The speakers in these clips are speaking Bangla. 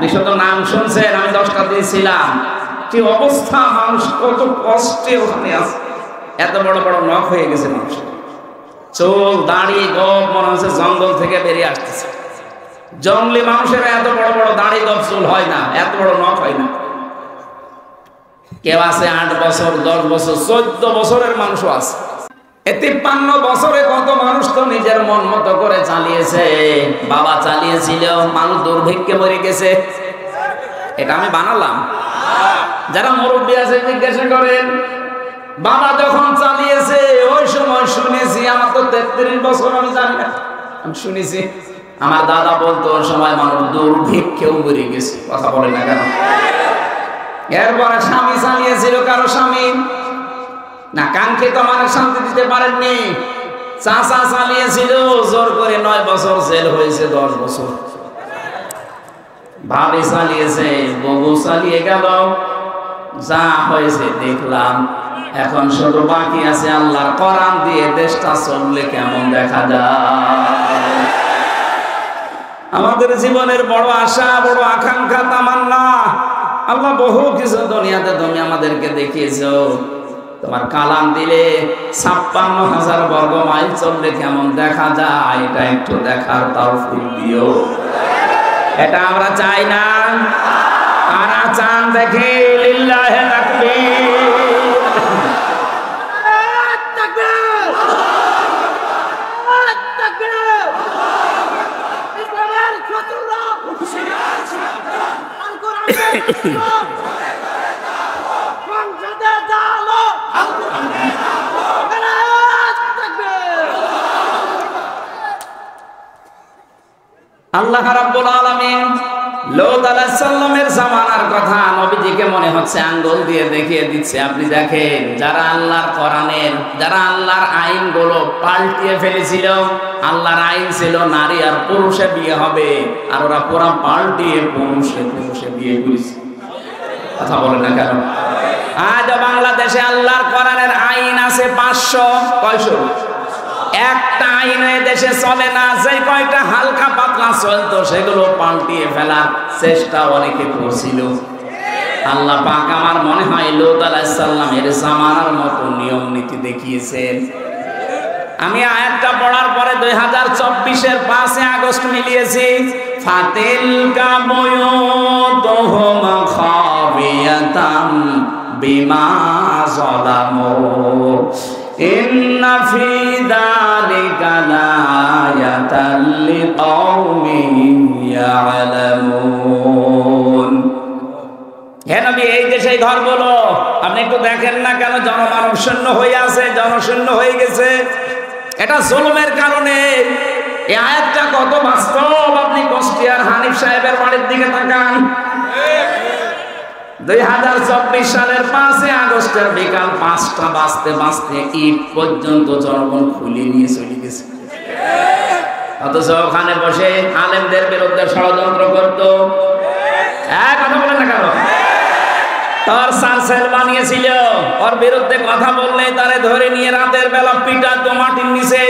আপনি শুধু নাম শুনছেন, আমি 10টা দিয়েছিলাম। কি অবস্থা, মানুষ কত কষ্টে ওখানে আছে। এত বড় বড় নখ হয়ে গেছে মানুষ, চুল দাড়ি গোপ মনে হচ্ছে জঙ্গল থেকে বেরিয়ে আসতেছে। জঙ্গলি মানুষের এত বড় বড় দাড়ি গোপ চুল হয় না, এত বড় নখ হয় না। কেউ আছে 8 বছর, 10 বছর, 14 বছরের মানুষও আছে। 53 বছরে কত মানুষ তো নিজের মন মতো করে চালিয়েছে। বাবা চালিয়েছিল, মানুষ দুর্ভিক্ষে মরে গেছে। এটা আমি বানালাম? যারা মুরব্বী আছে জিজ্ঞাসা করেন, বাবা যখন চালিয়েছে ওই সময় শুনেছি। আমার তো 33 বছর, আমি জানি না, আমি শুনেছি আমার দাদা বলতো ওই সময় মানুষ দুর্ভিক্ষেও মরে গেছে। কথা বলে না কেন? এরপরে স্বামী চালিয়েছিল, কারো স্বামী না কাঙ্ক্ষিত মানে শান্তি দিতে পারেননি। চাচা চালিয়েছিল, জোর করে 9 বছর জেল হয়েছে, 10 বছর। ভাবি চালিয়েছে, বউ চালিয়ে গেল, যা হয়েছে দেখলাম। এখন শুধু বাকি আছে আল্লাহর কোরআন দিয়ে দেশটা চললে কেমন দেখা যায়। আমাদের জীবনের বড় আশা, বড় আকাঙ্ক্ষা, তামান্না, আল্লাহ বহু কিছু দুনিয়াতে তুমি আমাদেরকে দেখিয়েছো। তোমার কালাম দিলে 56,000 বর্গ মাইল চললে কেমন দেখা যায়, এটা একটু দেখার তৌফিক দিও। এটা আমরা চাই না, কারা চান দেখে? লিল্লাহে তাকবীর। আল্লাহ রাব্বুল আলামিন লূত আলাইহিস সালামের জামানার কথা নবীজিকে মনে হচ্ছে আঙ্গুল দিয়ে দেখিয়ে দিচ্ছে। আপনি দেখেন, যারা আল্লাহর কোরআনের, যারা আল্লাহর আইনগুলো পাল্টিয়ে ফেলেছিল। আল্লাহর আইন ছিল নারী আর পুরুষে বিয়ে হবে, আর ওরা পুরা পাল্টিয়ে পুরুষে বিয়ে করেছে। কথা বলে না কেন? আজ বাংলাদেশে আল্লাহর কোরআনের আইন আছে 500। কয়শো? একটা আইন দেশে চলে না। যে কয়টা হালকা পাতলা চলতো সেগুলো পাল্টিয়ে ফেলার চেষ্টা অনেকে করছিল। আল্লাহ পাক আমার মনে হয় লূত আলাইহিস সালামের জামানার মতো নিয়ম নীতি দেখিয়েছেন। আমি আয়াতটা পড়ার পরে 2024-এর 5 আগস্ট মিলিয়েছি। ফাতিলকা বুয়ুতুহুম খাবিয়াতাম বিমা যালামু ইন্না ফি যালিকা লায়াতাল লিকাওমিন ইয়ালামুন। হে নবী, এই যে সেই ঘরগুলো আপনি একটু দেখেন না কেন জনমানব শূন্য হয়ে আছে, জনশূন্য হয়ে গেছে। এটা জুলুমের কারণে। এই আয়াতটা কত বাস্তব। আপনি কুষ্টিয়ার হানিফ সাহেবের বাড়ির দিকে তাকান। 2024 সালের 5 আগস্টের বিকাল 5টা বাজতে ঈদ পর্যন্ত জনগণ খুলে নিয়ে চলে গেছে। অথচ ওখানে বসে আলেমদের বিরুদ্ধে ষড়যন্ত্র করত। কথা বলেন না কেন? তার সার্সেল বানিয়েছিল, ওর বিরুদ্ধে কথা বললে তারে ধরে নিয়ে রাতের বেলা পিটাতো মাটির নিচে।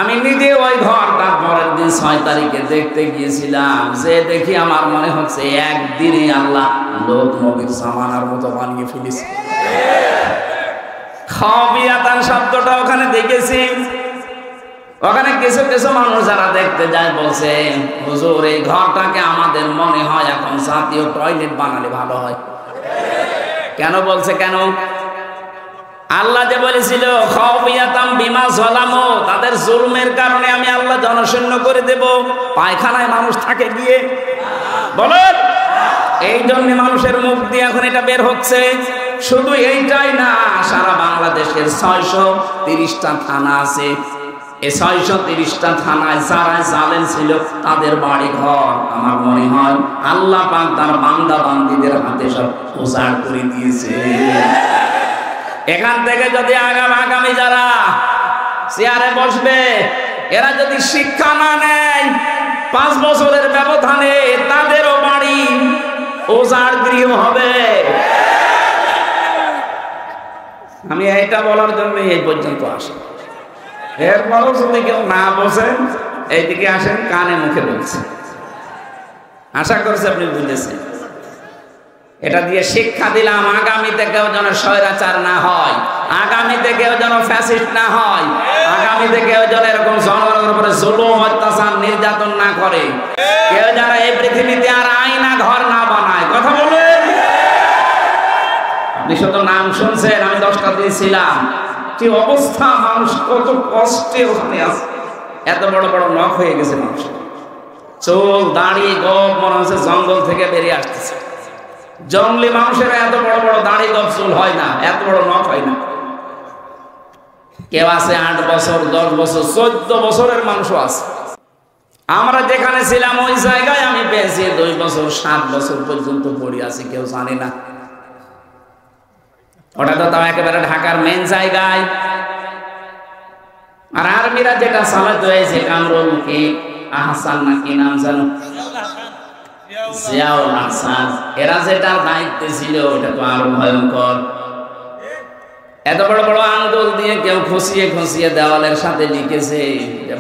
আমি নিজে ওই ঘরটা পরের দিন 6 তারিখে দেখতে গিয়েছিলাম। যে দেখি আমার মনে হচ্ছে একদিনে আল্লাহ লোক নবীর জামানার মতো বানিয়ে ফেলেছে। খাবিয়াতান শব্দটা ওখানে দেখেছি। ওখানে কিছু কিছু মানুষ যারা দেখতে যায় বলছে, হুজুর এই ঘরটাকে আমাদের মনে হয় এখন জাতীয় টয়লেট বানালে ভালো হয়। কেন বলছে? কেন? আল্লাহ যে বলেছিল খাবিয়াতাম বিমা যালামু, তাদের জুলুমের কারণে আমি আল্লাহ জনশূন্য করে দেব। পায়খানায় মানুষ থাকে গিয়ে, বলেন। এই জন্য মানুষের মুখ দিয়ে এখন এটা বের হচ্ছে। শুধু এইটাই না, সারা বাংলাদেশের 630টা থানা আছে। এই 630টা থানায় যারা জালেম ছিল তাদের বাড়ি ঘর আমার মনে হয় আল্লাহ পাক তার বান্দা বান্দীদের হাতে সব উজাড় করে দিয়েছে। এখান থেকে যদি আগামী যারা চেয়ারে বসবে এরা যদি শিক্ষা না নেয়, 5 বছরের ব্যবধানে তাদেরও বাড়ি উজাড় গৃহ হবে। আমি এইটা বলার জন্য এই পর্যন্ত আসি। এরপরও যদি কেউ না বসেন, এইদিকে আসেন, কানে মুখে বলছে। আশা করছি আপনি বুঝেছেন। এটা দিয়ে শিক্ষা দিলাম, আগামীতে কেউ যেন স্বৈরাচার না হয়, আগামীতে কেউ যেন ফ্যাসিস্ট না হয়, আগামীতে কেউ যেন এরকম জনগণের উপরে জুলুম অত্যাচার নির্যাতন না করে, কেউ যেন এই পৃথিবীতে আর আয়না ঘর না বানায়। কথা বলেন। আপনি শুধু নাম শুনছেন, আমি 10টা দিন ছিলাম, কি অবস্থা, মানুষ কত কষ্টে ওখানে আছে। এত বড় বড় নখ হয়ে গেছে মানুষ, চোখ দাড়ি গপ মনে হচ্ছে জঙ্গল থেকে বেরিয়ে আসতেছে। জঙ্গলি মানুষের এত বড় বড় দাড়ি গপ চুল হয় না, এত বড় নখ হয় না। কেউ আছে 8 বছর 10 বছর 14 বছরের মানুষও আছে। আমরা যেখানে ছিলাম ওই জায়গায় আমি পেয়েছি 2 বছর 7 বছর পর্যন্ত পড়ে আছি, কেউ জানে না। ওটা তো তাও একেবারে ঢাকার মেন জায়গায়। আর আর্মিরা যেটা চালাতে হয়েছে, কামরুল কি আহসান নাকি নাম জানো, জিয়াউল হাসান, এরা যেটা দায়িত্বে ছিল ওটা তো আরো ভয়ঙ্কর। এত বড় বড় আঙ্গুল দিয়ে কেউ খুশিয়ে খুশিয়ে দেওয়ালের সাথে লিখেছে,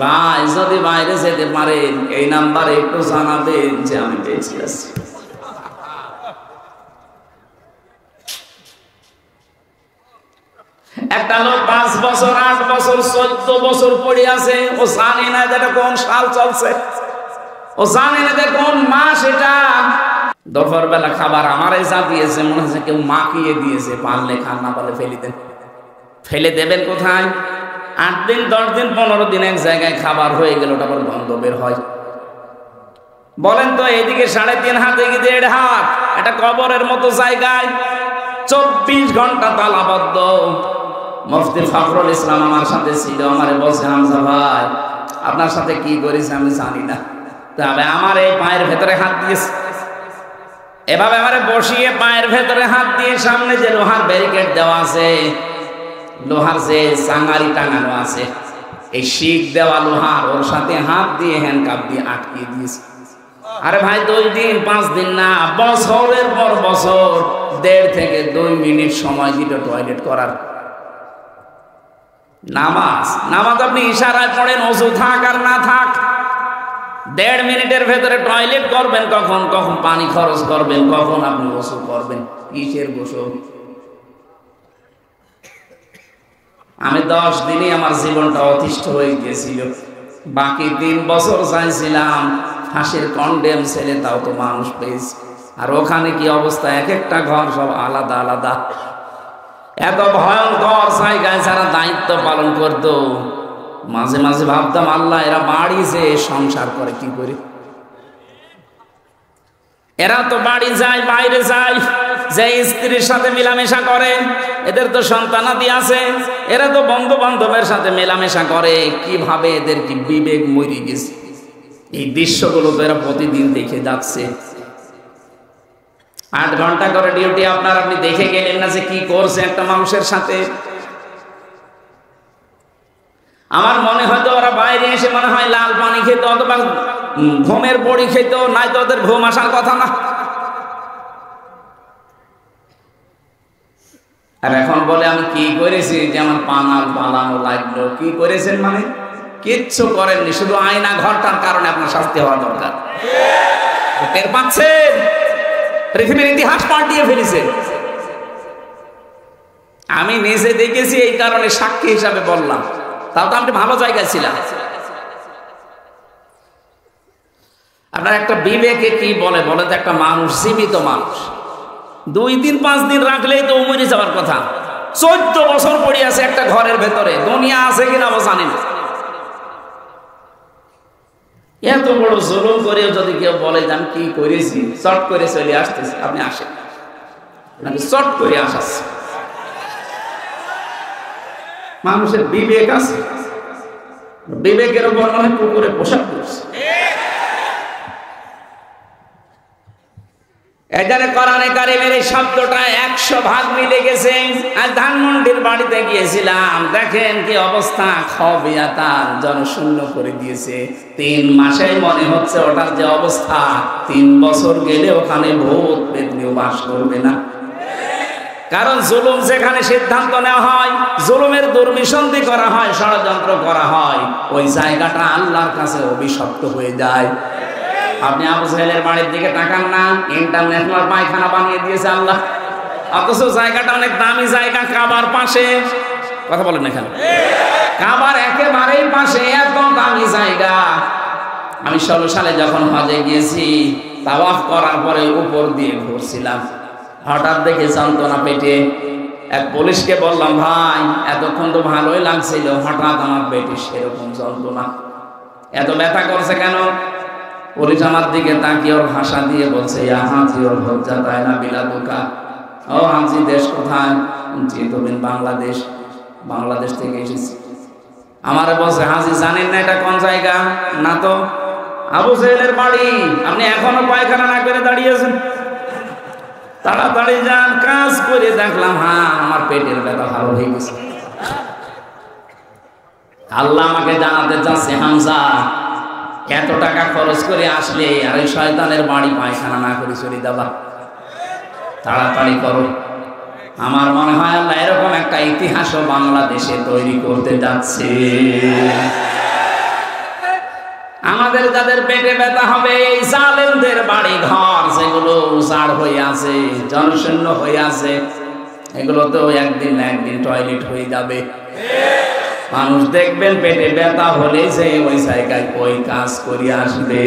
ভাই যদি বাইরে যেতে পারেন এই নাম্বারে একটু জানাবেন যে আমি বেঁচে আছি। একটা লোক 5 বছর 8 বছর 14 বছর পড়ে আছে, ও জানে না যেটা কোন সাল চলছে, ও জানে না যে কোন মাস এটা। দুপুর বেলা খাবার আমারই যা দিয়েছে, মনে হচ্ছে কেউ মাখিয়ে দিয়েছে, পারলে খান, না পারলে ফেলে দেন। ফেলে দেবেন কোথায়? 8 দিন 10 দিন 15 দিন এক জায়গায় খাবার হয়ে গেল, ওটা আবার গন্ধ বের হয়। বলেন তো, এদিকে 3.5 হাত, এদিকে 1.5 হাত, এটা কবরের মতো জায়গায় 24 ঘন্টা তালাবদ্ধ। মুফতি ফখরুল ইসলাম আমার সাথে ছিল, আমারে বলছে, হামজা ভাই আপনার সাথে কি করেছে আমি জানি না, তবে আমার এই পায়ের ভেতরে হাত দিয়েছে, এভাবে আমারে বসিয়ে পায়ের ভেতরে হাত দিয়ে সামনে যে লোহার ব্যারিকেড দেওয়া আছে, লোহার যে চাঙারি টাঙানো আছে, এই শিক দেওয়া লোহার, ওর সাথে হাত দিয়ে হ্যান্ডকাপ দিয়ে আটকিয়ে দিয়েছে। আরে ভাই 2 দিন 5 দিন না, বছরের পর বছর 1.5 থেকে 2 মিনিট সময় দিত টয়লেট করার। নামাজ আপনি ইশারায় পড়েন, ওযু থাক আর না থাক, 1.5 মিনিটের ভেতরে টয়লেট করবেন, কখন কখন পানি খরচ করবেন, কখন আপনি গোসল করবেন, কিসের গোসল। আমি 10 দিনই আমার জীবনটা অতিষ্ঠ হয়ে গিয়েছিল। বাকি 3 বছর চাইছিলাম ফাঁসির কন্ডেম ছেলে, তাও তো মানুষ পেয়েছি। আর ওখানে কি অবস্থা, এক একটা ঘর সব আলাদা আলাদা। এত ভয়ঙ্কর জায়গায় যারা দায়িত্ব পালন করতো, মাঝে মাঝে ভাবতাম, আল্লাহ এরা বাড়ি যে সংসার করে কি করে। এরা তো বাড়ি যায়, বাইরে যায়, যে স্ত্রীর সাথে মেলামেশা করে, এদের তো সন্তানাদি আছে, এরা তো বন্ধু বান্ধবের সাথে মেলামেশা করে, কিভাবে এদের কি বিবেক মরে গেছে। এই দৃশ্যগুলো তো এরা প্রতিদিন দেখে যাচ্ছে। 8 ঘন্টা করে ডিউটি, আপনি দেখে গেলেন না যে কি করছে একটা মানুষের সাথে। আমার মনে হয়তো ওরা বাইরে এসে মনে হয় লাল পানি খেত, অথবা ঘুমের বড়ি খেত, নাই তো ওদের ঘুম আসার কথা না। আর এখন বলে আমি কি করেছি, যে আমার পানাল পালানো লাগলো। কি করেছেন মানে? কিচ্ছু করেননি, শুধু আয়না ঘরটার কারণে আপনার শাস্তি হওয়া দরকার। টের পাচ্ছেন? পৃথিবীর ইতিহাস পাল্টিয়ে ফেলেছে। আমি নিজে দেখেছি, এই কারণে সাক্ষী হিসাবে বললাম। তাও তো আপনি ভালো জায়গায় ছিলাম। আপনার একটা বিবেকে কি বলে তো, একটা মানুষ, জীবিত মানুষ 2 দিন 5 দিন রাখলেই তো মরে যাওয়ার কথা। 14 বছর পড়ে আছে একটা ঘরের ভেতরে, দুনিয়া আছে কিনা জানি না। এত বড় জুলুম করেও যদি কেউ বলে যে আমি কি করেছি, চট করে চলে আসতেছে, আপনি আসেন, চট করে আসাচ্ছে। মানুষের বিবেক আছে, বিবেকের উপর মনে পুকুরে পোশাক করছে। এখানে কোরআনে কারিমের এই শব্দটা 100 ভাগ মিলে গেছে। আর ধানমন্ডির বাড়িতে গিয়েছিলাম, দেখেন কি অবস্থা, খবিয়াতান জনশূন্য করে দিয়েছে। 3 মাসে মনে হচ্ছে ওটার যে অবস্থা, 3 বছর গেলে ওখানে ভূত পেতনিও বাস করবে না। কারণ জুলুম যেখানে সিদ্ধান্ত নেওয়া হয়, জুলুমের দুর্বিসন্ধি করা হয়, ষড়যন্ত্র করা হয়, ওই জায়গাটা আল্লাহর কাছে অভিশপ্ত হয়ে যায়। আপনি আবু জাহেলের বাড়ির দিকে তাকান না, ইন্টারন্যাশনাল পায়খানা বানিয়ে দিয়েছে আল্লাহ, অথচ জায়গাটা অনেক দামি জায়গা, কাবার পাশে। কথা বলেন না কেন? কাবার একেবারেই পাশে, এত দামি জায়গা। আমি 16 সালে যখন হজে গিয়েছি, তাওয়াফ করার পরে উপর দিয়ে ঘুরছিলাম, হঠাৎ দেখে যন্ত্রণা পেটে। এক পুলিশকে বললাম, ভাই এতক্ষণ তো ভালোই লাগছিল, হঠাৎ আমার পেটে সেরকম যন্ত্রণা, এত ব্যথা করছে কেন? পুলিশ আমার দিকে তাকিয়ে ওর ভাষা দিয়ে বলছে, ইয়া হাজি ওর হজ্জা তাই না বিলাদুকা। ও হাজি, দেশ কোথায়? জি তুমি বাংলাদেশ। বাংলাদেশ থেকে এসেছি। আমার বলছে, হাজি জানেন না এটা কোন জায়গা? না তো। আবু জাহেলের বাড়ি। আপনি এখনো পায়খানা না করে দাঁড়িয়েছেন, তাড়াতাড়ি যান। কাজ করে দেখলাম, হ্যাঁ আমার পেটের ব্যথা ভালো হয়ে গেছে। আল্লাহ আমাকে জানাতে চাচ্ছে, হামজা এত টাকা খরচ করে আসলে আর ওই শয়তানের বাড়ি পায়খানা না করে চলে যাবা, তাড়াতাড়ি করো। আমার মনে হয় আল্লাহ এরকম একটা ইতিহাসও বাংলাদেশে তৈরি করতে যাচ্ছে। আমাদের যাদের পেটে ব্যথা হবে, এই জালেমদের বাড়ি ঘর যেগুলো উজাড় হয়ে আছে, জনশূন্য হয়ে আছে, এগুলোতেও একদিন না একদিন টয়লেট হয়ে যাবে। মানুষ দেখবেন পেটে ব্যথা হলে যে ওই জায়গায় ওই কাজ করে আসবে।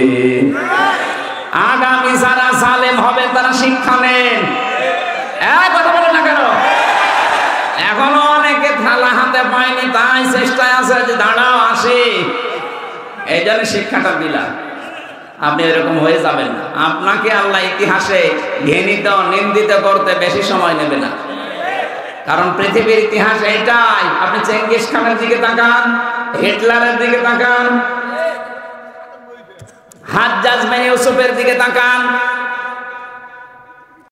আগামী যারা জালেম হবে তারা শিক্ষা নেন। কথা বলেন না কেন? এখনো অনেকে থালা হাতে পায়নি, তাই চেষ্টায় আছে যে দাঁড়াও আসে, এই জন্য শিক্ষাটা দিলাম। আপনি এরকম হয়ে যাবেন না। আপনাকে আল্লাহ ইতিহাসে ঘৃণিত নিন্দিত করতে বেশি সময় নেবে না, কারণ পৃথিবীর ইতিহাস এটাই। আপনি চেঙ্গিস খানের দিকে তাকান, হিটলারের দিকে তাকান, হাজ্জাজ বিন ইউসুফের দিকে তাকান,